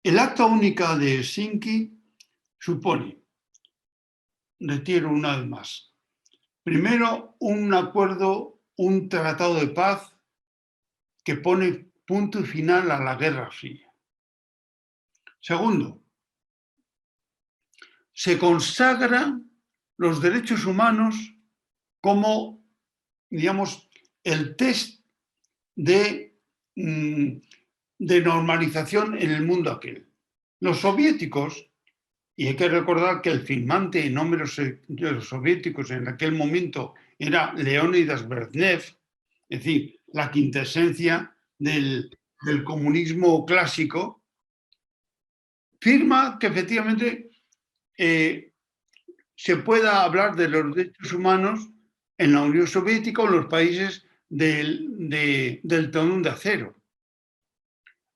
El Acta Única de Helsinki supone, retiro una vez más, primero un acuerdo, un tratado de paz que pone punto y final a la Guerra Fría. Segundo, se consagran los derechos humanos como, digamos, el test de normalización en el mundo aquel. Los soviéticos, y hay que recordar que el firmante en nombre de los soviéticos en aquel momento era Leónidas Brezhnev, es decir, la quintesencia del comunismo clásico, firma que efectivamente se pueda hablar de los derechos humanos en la Unión Soviética o en los países del telón de acero.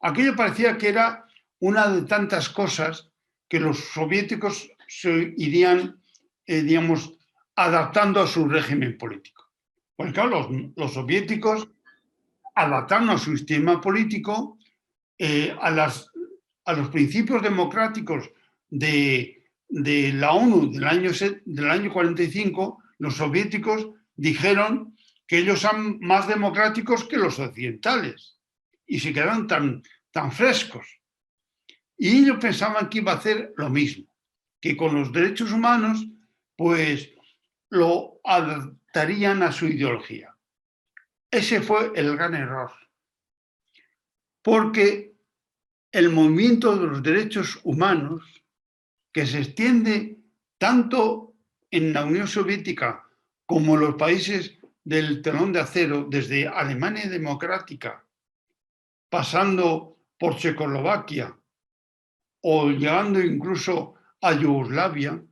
Aquello parecía que era una de tantas cosas que los soviéticos se irían, digamos, adaptando a su régimen político. Porque claro, los soviéticos adaptaron a su sistema político a los principios democráticos de la ONU del año 45, los soviéticos dijeron que ellos son más democráticos que los occidentales y se quedaron tan frescos. Y ellos pensaban que iba a hacer lo mismo, que con los derechos humanos pues lo adaptarían a su ideología. Ese fue el gran error, porque el movimiento de los derechos humanos, que se extiende tanto en la Unión Soviética como en los países del telón de acero, desde Alemania Democrática, pasando por Checoslovaquia o llegando incluso a Yugoslavia,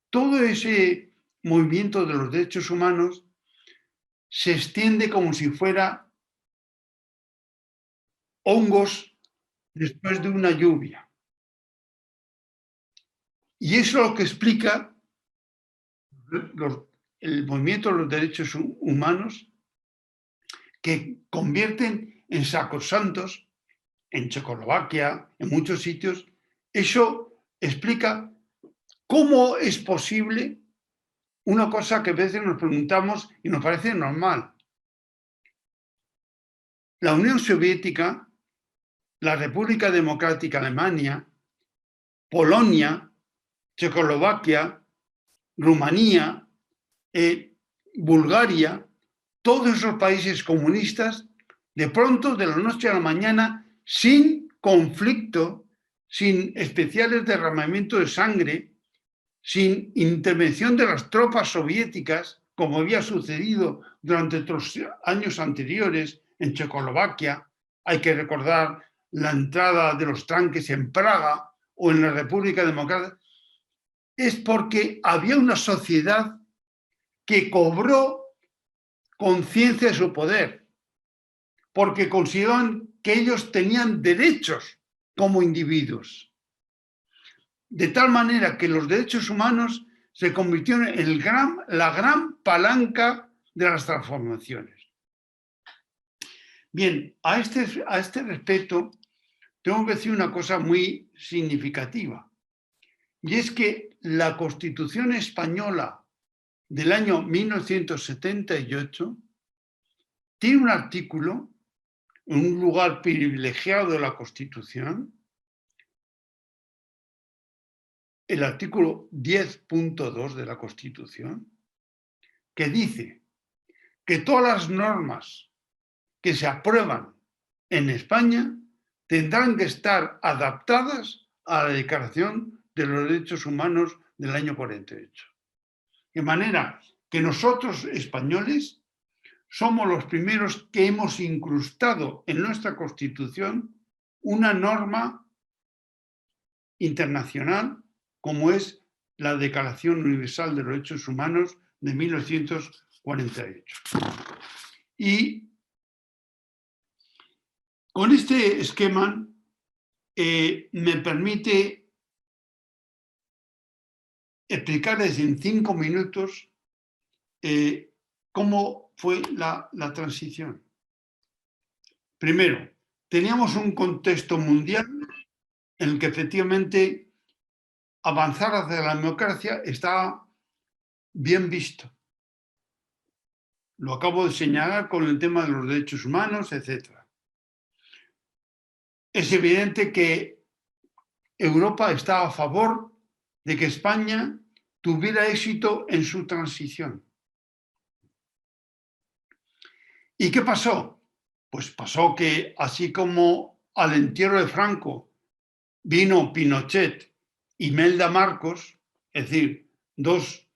todo ese movimiento de los derechos humanos se extiende como si fuera hongos después de una lluvia. Y eso es lo que explica el movimiento de los derechos humanos, que convierten en sacrosantos en Checoslovaquia, en muchos sitios. Eso explica cómo es posible una cosa que a veces nos preguntamos y nos parece normal. La Unión Soviética, la República Democrática Alemania, Polonia, Checoslovaquia, Rumanía, Bulgaria, todos esos países comunistas, de pronto, de la noche a la mañana, sin conflicto, sin especiales derramamientos de sangre, sin intervención de las tropas soviéticas, como había sucedido durante los años anteriores en Checoslovaquia. Hay que recordar la entrada de los tanques en Praga o en la República Democrática. Es porque había una sociedad que cobró conciencia de su poder, porque consideraban que ellos tenían derechos como individuos. De tal manera que los derechos humanos se convirtieron en la gran palanca de las transformaciones. Bien, a este respecto, tengo que decir una cosa muy significativa, y es que la Constitución española del año 1978 tiene un artículo, en un lugar privilegiado de la Constitución, el artículo 10.2 de la Constitución, que dice que todas las normas que se aprueban en España tendrán que estar adaptadas a la Declaración de los Derechos Humanos del año 48. De manera que nosotros, españoles, somos los primeros que hemos incrustado en nuestra Constitución una norma internacional como es la Declaración Universal de los Derechos Humanos de 1948. Y con este esquema me permite explicarles en 5 minutos cómo fue la transición. Primero, teníamos un contexto mundial en el que efectivamente avanzar hacia la democracia está bien visto. Lo acabo de señalar con el tema de los derechos humanos, etc. Es evidente que Europa está a favor de que España tuviera éxito en su transición. ¿Y qué pasó? Pues pasó que así como al entierro de Franco vino Pinochet y Imelda Marcos, es decir, dos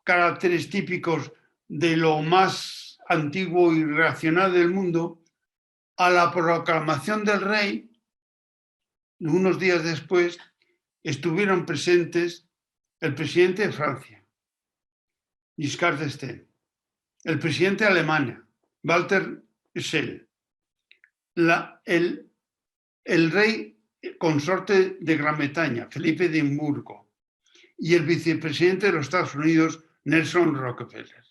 caracteres típicos de lo más antiguo y reaccionario del mundo, a la proclamación del rey, unos días después, estuvieron presentes el presidente de Francia, Giscard d'Estaing, el presidente de Alemania, Walter Scheel, el rey consorte de Gran Bretaña, Felipe de Edimburgo, y el vicepresidente de los Estados Unidos, Nelson Rockefeller.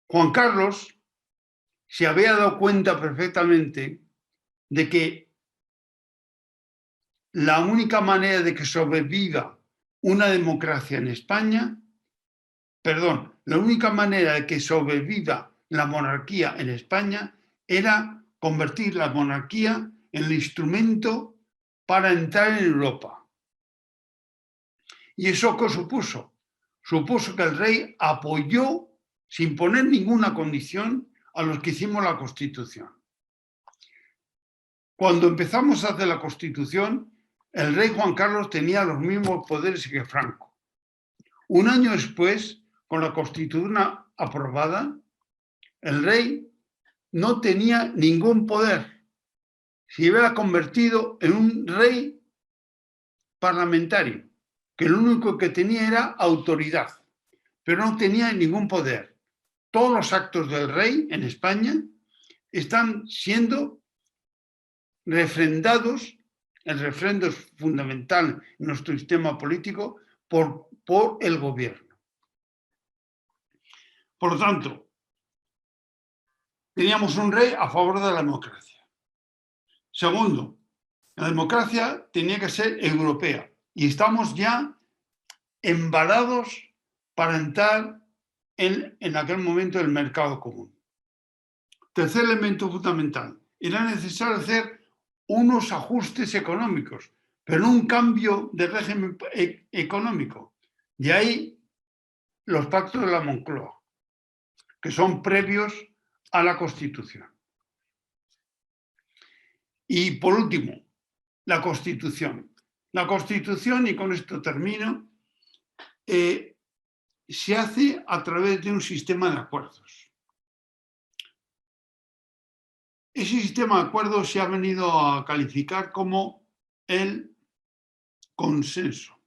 Juan Carlos se había dado cuenta perfectamente de que la única manera de que sobreviva una democracia en España, la única manera de que sobreviva la monarquía en España era convertir la monarquía en el instrumento para entrar en Europa. ¿Y eso qué supuso? Supuso que el rey apoyó, sin poner ninguna condición, a los que hicimos la Constitución. Cuando empezamos a hacer la Constitución, el rey Juan Carlos tenía los mismos poderes que Franco. Un año después, con la Constitución aprobada, el rey no tenía ningún poder. Se había convertido en un rey parlamentario, que lo único que tenía era autoridad, pero no tenía ningún poder. Todos los actos del rey en España están siendo refrendados, el refrendo es fundamental en nuestro sistema político, por el gobierno. Por lo tanto, teníamos un rey a favor de la democracia. Segundo, la democracia tenía que ser europea y estamos ya embalados para entrar en aquel momento el mercado común. Tercer elemento fundamental, era necesario hacer unos ajustes económicos, pero no un cambio de régimen económico. De ahí los pactos de la Moncloa, que son previos a la Constitución. Y por último, la Constitución. La Constitución, y con esto termino, se hace a través de un sistema de acuerdos. Ese sistema de acuerdos se ha venido a calificar como el consenso.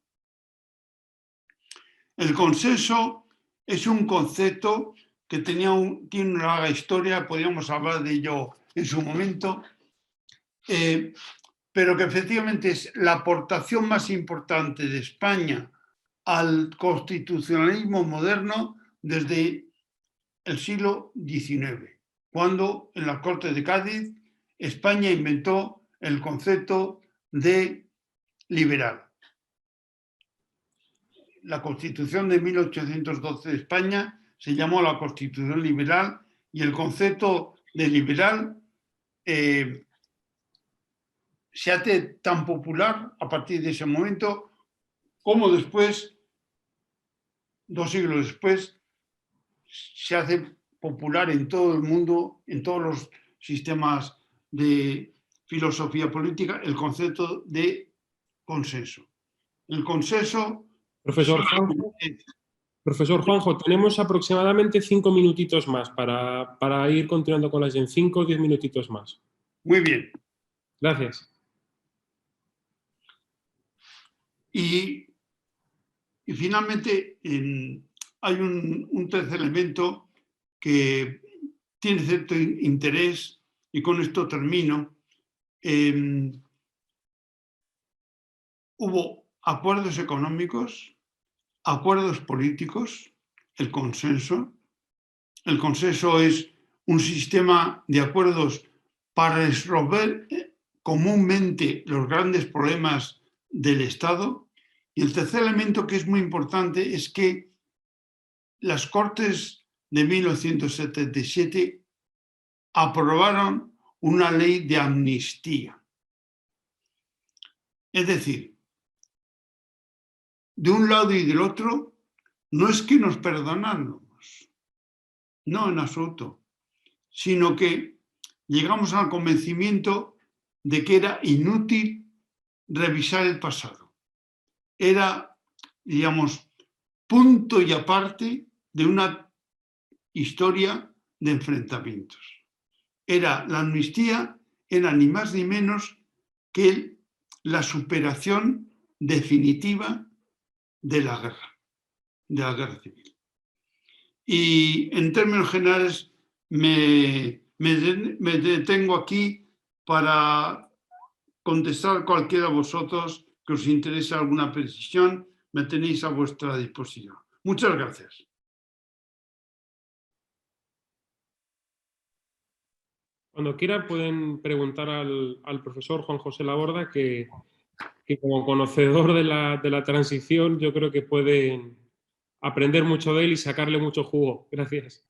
El consenso es un concepto que tiene una larga historia, podríamos hablar de ello en su momento, pero que efectivamente es la aportación más importante de España al constitucionalismo moderno desde el siglo XIX, cuando en la Corte de Cádiz España inventó el concepto de liberal. La Constitución de 1812 de España se llamó la Constitución Liberal y el concepto de liberal se hace tan popular a partir de ese momento como después, 2 siglos después, se hace popular en todo el mundo, en todos los sistemas de filosofía política, el concepto de consenso. El consenso... Profesor Juanjo, tenemos aproximadamente 5 minutitos más para ir continuando con las 5 o 10 minutitos más. Muy bien. Gracias. Y finalmente hay un tercer elemento que tiene cierto interés, y con esto termino. Hubo acuerdos económicos, acuerdos políticos, el consenso. El consenso es un sistema de acuerdos para resolver comúnmente los grandes problemas del Estado. Y el tercer elemento, que es muy importante, es que las Cortes de 1977 aprobaron una ley de amnistía. Es decir, de un lado y del otro, no es que nos perdonáramos, no en absoluto, sino que llegamos al convencimiento de que era inútil revisar el pasado. Era, digamos, punto y aparte de una historia de enfrentamientos. La amnistía era ni más ni menos que la superación definitiva de la guerra civil. Y en términos generales me detengo aquí para contestar a cualquiera de vosotros que os interese alguna precisión. Me tenéis a vuestra disposición. Muchas gracias. Cuando quiera pueden preguntar al profesor Juan José Laborda, que como conocedor de la transición, yo creo que pueden aprender mucho de él y sacarle mucho jugo. Gracias.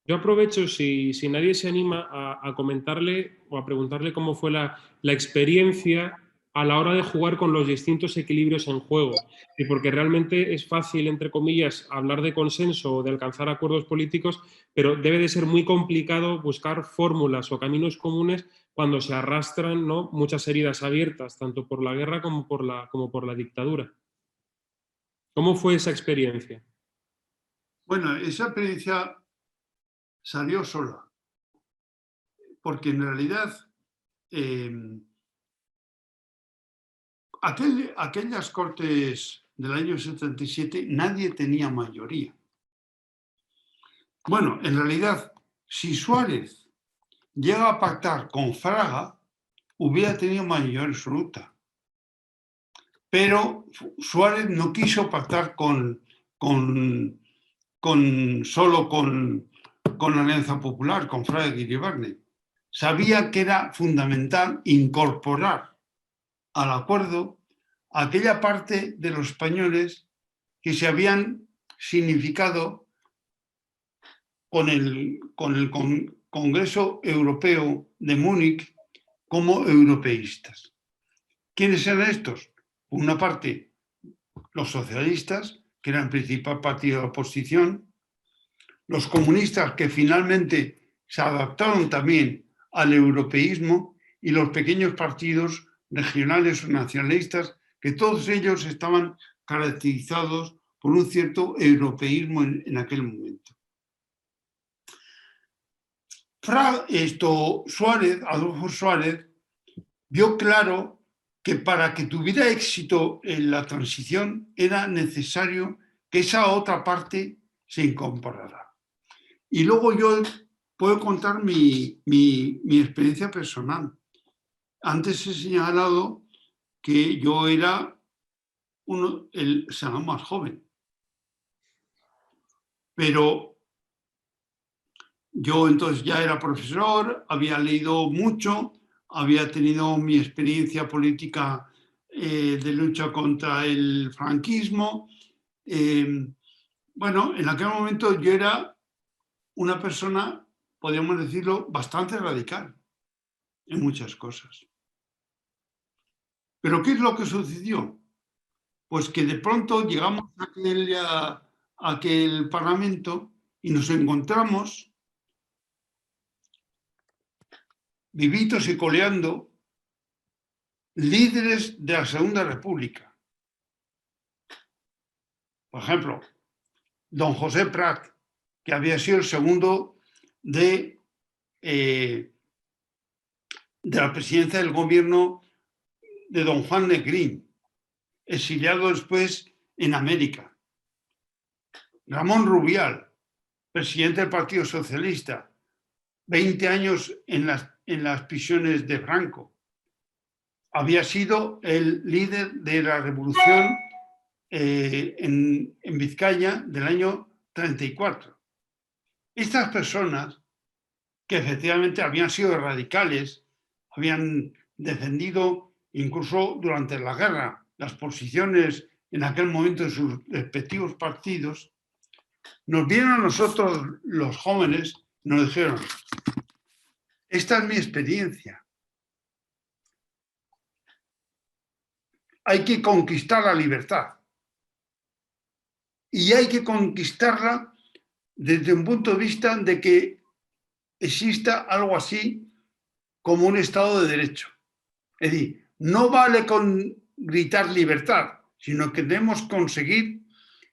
Yo aprovecho, si nadie se anima, a comentarle o a preguntarle cómo fue la experiencia a la hora de jugar con los distintos equilibrios en juego. Y porque realmente es fácil, entre comillas, hablar de consenso o de alcanzar acuerdos políticos, pero debe de ser muy complicado buscar fórmulas o caminos comunes cuando se arrastran, ¿no?, muchas heridas abiertas, tanto por la guerra como por la dictadura. ¿Cómo fue esa experiencia? Bueno, esa experiencia salió sola, porque en realidad aquellas Cortes del año 77 nadie tenía mayoría. Bueno, en realidad, si Suárez llega a pactar con Fraga, hubiera tenido mayoría absoluta. Pero Suárez no quiso pactar solo con la Alianza Popular, con Fraga y Iribarne. Sabía que era fundamental incorporar al acuerdo aquella parte de los españoles que se habían significado con el Congreso Europeo de Múnich como europeístas. ¿Quiénes eran estos? Por una parte, los socialistas, que eran el principal partido de la oposición, los comunistas, que finalmente se adaptaron también al europeísmo, y los pequeños partidos regionales o nacionalistas, que todos ellos estaban caracterizados por un cierto europeísmo en aquel momento. Adolfo Suárez vio claro que para que tuviera éxito en la transición era necesario que esa otra parte se incorporara. Y luego yo puedo contar mi experiencia personal. Antes he señalado que yo era el senador más joven, pero yo entonces ya era profesor, había leído mucho, había tenido mi experiencia política de lucha contra el franquismo. Bueno, en aquel momento yo era una persona, podríamos decirlo, bastante radical en muchas cosas. ¿Pero qué es lo que sucedió? Pues que de pronto llegamos a aquel Parlamento y nos encontramos vivitos y coleando líderes de la Segunda República. Por ejemplo, don José Prat, que había sido el segundo de la presidencia del gobierno de don Juan Negrín, exiliado después en América. Ramón Rubial, presidente del Partido Socialista, 20 años en las prisiones de Franco. Había sido el líder de la revolución en Vizcaya del año 34. Estas personas, que efectivamente habían sido radicales, habían defendido incluso durante la guerra las posiciones en aquel momento de sus respectivos partidos, nos vieron a nosotros los jóvenes, nos dijeron: esta es mi experiencia, hay que conquistar la libertad y hay que conquistarla desde un punto de vista de que exista algo así como un Estado de Derecho. Es decir, no vale con gritar libertad, sino que debemos conseguir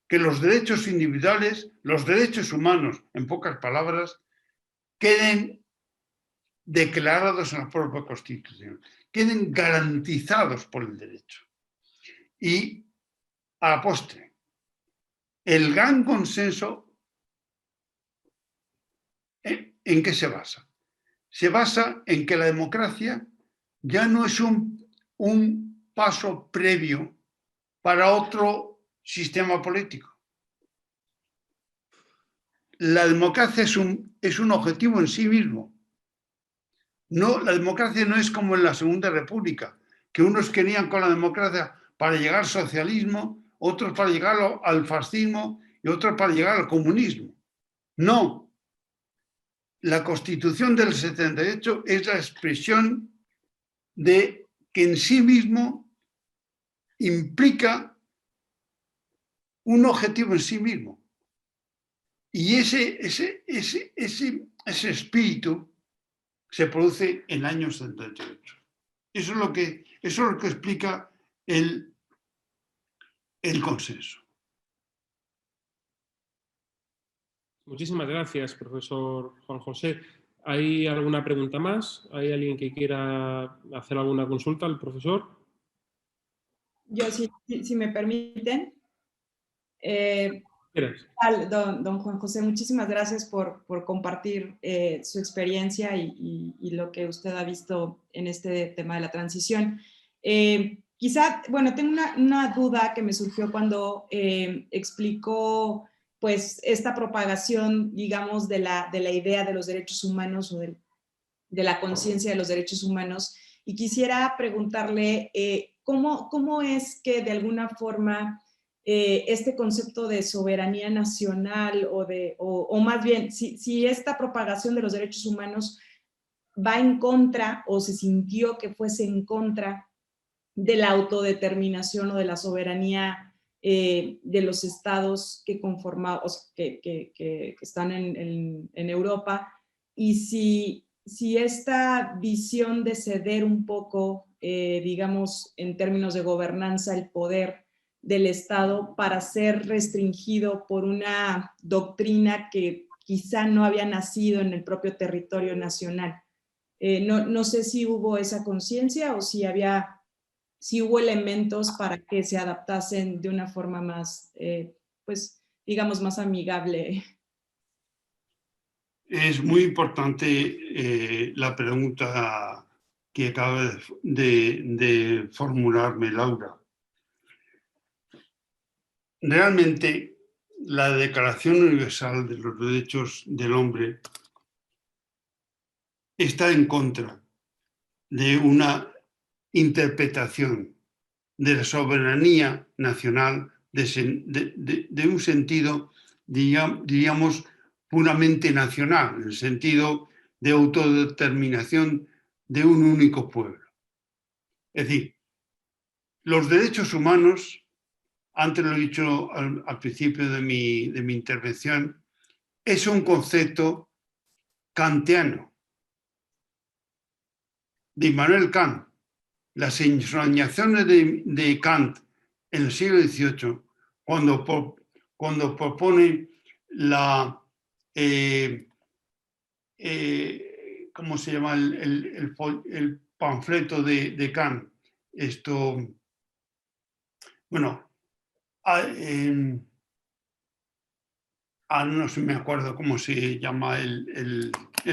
que los derechos individuales, los derechos humanos, en pocas palabras, queden declarados en la propia Constitución, queden garantizados por el derecho. Y a la postre, el gran consenso, ¿en qué se basa? Se basa en que la democracia ya no es un paso previo para otro sistema político. La democracia es un objetivo en sí mismo. No, la democracia no es como en la Segunda República, que unos querían con la democracia para llegar al socialismo, otros para llegar al fascismo y otros para llegar al comunismo. No. La Constitución del 78 es la expresión de que en sí mismo implica un objetivo en sí mismo. Y ese espíritu se produce en el año 78. Eso es lo que explica el consenso. Muchísimas gracias, profesor Juan José. ¿Hay alguna pregunta más? ¿Hay alguien que quiera hacer alguna consulta al profesor? Yo, si me permiten. Don Juan José, muchísimas gracias por compartir su experiencia y lo que usted ha visto en este tema de la transición. Quizá, bueno, tengo una duda que me surgió cuando explicó pues esta propagación, digamos, de la idea de los derechos humanos o de la conciencia de los derechos humanos, y quisiera preguntarle ¿cómo es que de alguna forma este concepto de soberanía nacional o más bien, si esta propagación de los derechos humanos va en contra o se sintió que fuese en contra de la autodeterminación o de la soberanía de los estados que conformamos, que están en Europa, y si esta visión de ceder un poco, digamos, en términos de gobernanza, el poder del Estado para ser restringido por una doctrina que quizá no había nacido en el propio territorio nacional. No sé si hubo esa conciencia o si hubo elementos para que se adaptasen de una forma más, pues, digamos, más amigable. Es muy importante la pregunta que acaba de formularme Laura. Realmente, la Declaración Universal de los Derechos del Hombre está en contra de una interpretación de la soberanía nacional de un sentido, diríamos, puramente nacional, en el sentido de autodeterminación de un único pueblo. Es decir, los derechos humanos, antes lo he dicho al principio de mi intervención, es un concepto kantiano, de Immanuel Kant. Las ensoñaciones de Kant en el siglo XVIII, cuando propone ¿cómo se llama? El panfleto de Kant. Bueno, no sé, me acuerdo cómo se llama el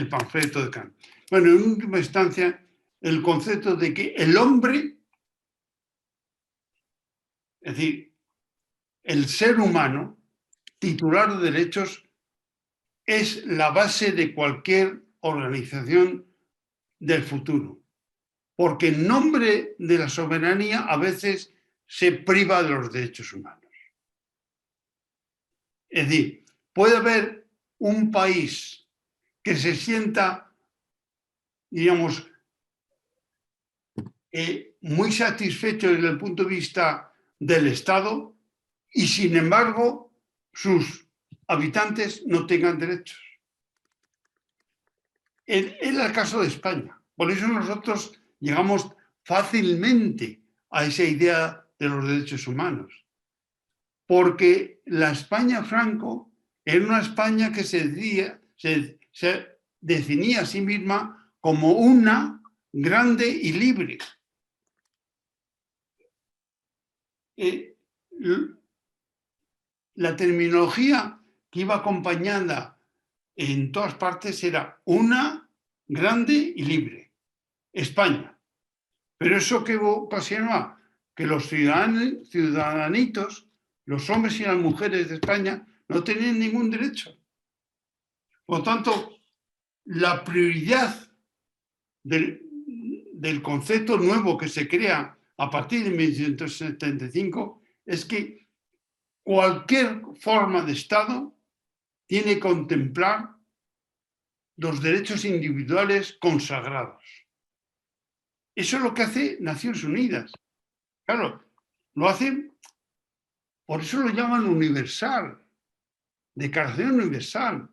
panfleto de Kant. Bueno, en última instancia, el concepto de que el hombre, es decir, el ser humano, titular de derechos, es la base de cualquier organización del futuro. Porque en nombre de la soberanía a veces se priva de los derechos humanos. Es decir, puede haber un país que se sienta, digamos, muy satisfecho desde el punto de vista del Estado y, sin embargo, sus habitantes no tengan derechos. Es el caso de España. Por eso nosotros llegamos fácilmente a esa idea de los derechos humanos. Porque la España Franco era una España que se definía a sí misma como una grande y libre. La terminología que iba acompañada en todas partes era una grande y libre. España. Pero eso que ocasionaba que los ciudadanitos, los hombres y las mujeres de España, no tenían ningún derecho. Por lo tanto, la prioridad del concepto nuevo que se crea a partir de 1975 es que cualquier forma de Estado tiene que contemplar los derechos individuales consagrados. Eso es lo que hace Naciones Unidas. Claro, lo hacen, por eso lo llaman universal, declaración universal.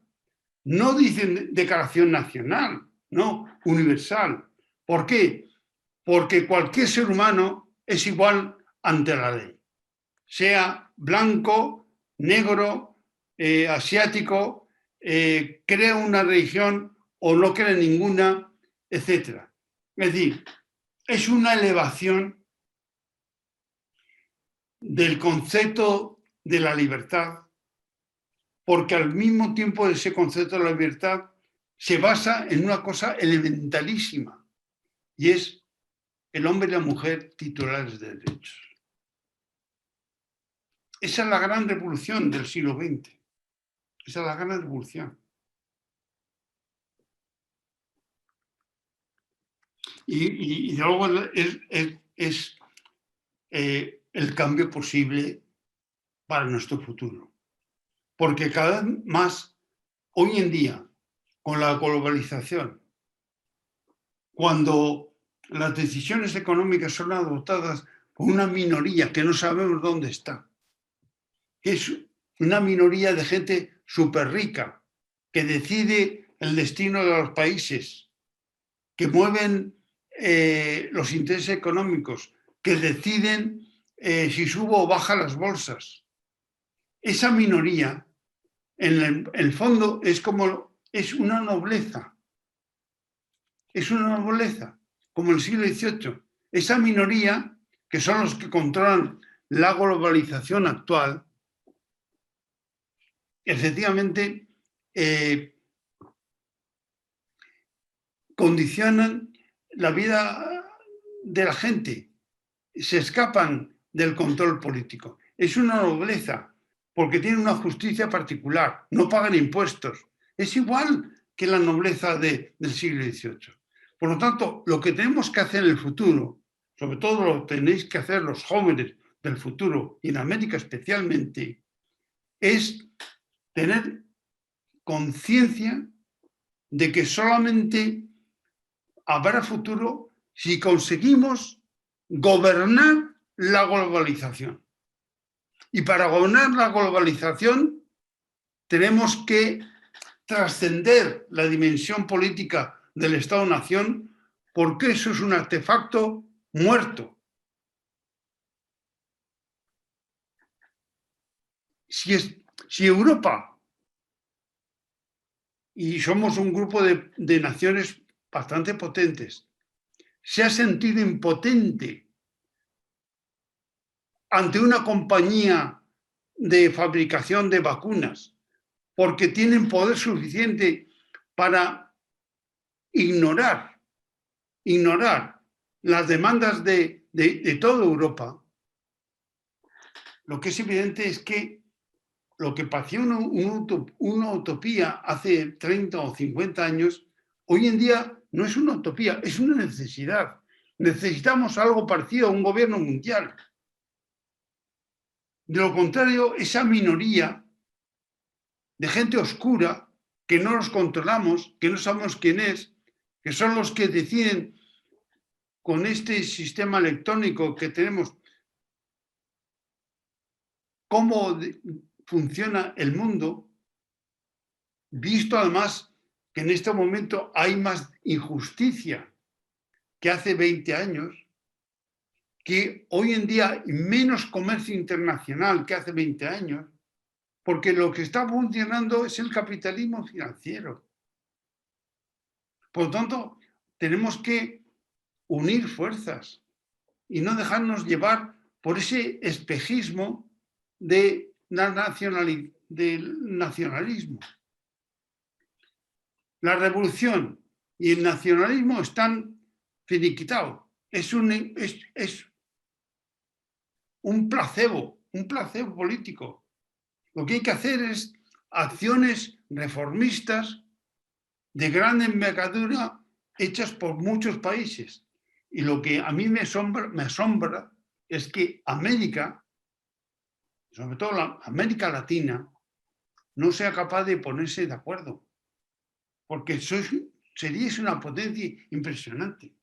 No dicen declaración nacional, no, universal. ¿Por qué? Porque cualquier ser humano es igual ante la ley, sea blanco, negro, asiático, crea una religión o no crea ninguna, etc. Es decir, es una elevación del concepto de la libertad, porque al mismo tiempo ese concepto de la libertad se basa en una cosa elementalísima, y es el hombre y la mujer titulares de derechos. Esa es la gran revolución del siglo XX. Esa es la gran revolución. Y luego es el cambio posible para nuestro futuro. Porque cada vez más, hoy en día, con la globalización, cuando las decisiones económicas son adoptadas por una minoría que no sabemos dónde está, que es una minoría de gente súper rica, que decide el destino de los países, que mueven los intereses económicos, que deciden si subo o baja las bolsas. Esa minoría, en el fondo, es una nobleza. Es una nobleza, como el siglo XVIII. Esa minoría, que son los que controlan la globalización actual, efectivamente condicionan la vida de la gente, se escapan del control político. Es una nobleza, porque tienen una justicia particular, no pagan impuestos. Es igual que la nobleza del siglo XVIII. Por lo tanto, lo que tenemos que hacer en el futuro, sobre todo lo que tenéis que hacer los jóvenes del futuro, y en América especialmente, es tener conciencia de que solamente habrá futuro si conseguimos gobernar la globalización. Y para gobernar la globalización tenemos que trascender la dimensión política del Estado-Nación, porque eso es un artefacto muerto. Si Europa, y somos un grupo de naciones bastante potentes, se ha sentido impotente ante una compañía de fabricación de vacunas, porque tienen poder suficiente para ignorar las demandas de toda Europa, lo que es evidente es que lo que parecía una utopía hace 30 o 50 años, hoy en día no es una utopía, es una necesidad. Necesitamos algo parecido a un gobierno mundial. De lo contrario, esa minoría de gente oscura, que no los controlamos, que no sabemos quién es, que son los que deciden con este sistema electrónico que tenemos cómo funciona el mundo, visto además que en este momento hay más injusticia que hace 20 años, que hoy en día hay menos comercio internacional que hace 20 años, porque lo que está funcionando es el capitalismo financiero. Por lo tanto, tenemos que unir fuerzas y no dejarnos llevar por ese espejismo del nacionalismo. La revolución y el nacionalismo están finiquitados. Es un placebo político. Lo que hay que hacer es acciones reformistas de gran envergadura hechas por muchos países. Y lo que a mí me asombra es que América, sobre todo la América Latina, no sea capaz de ponerse de acuerdo. Porque seríais una potencia impresionante.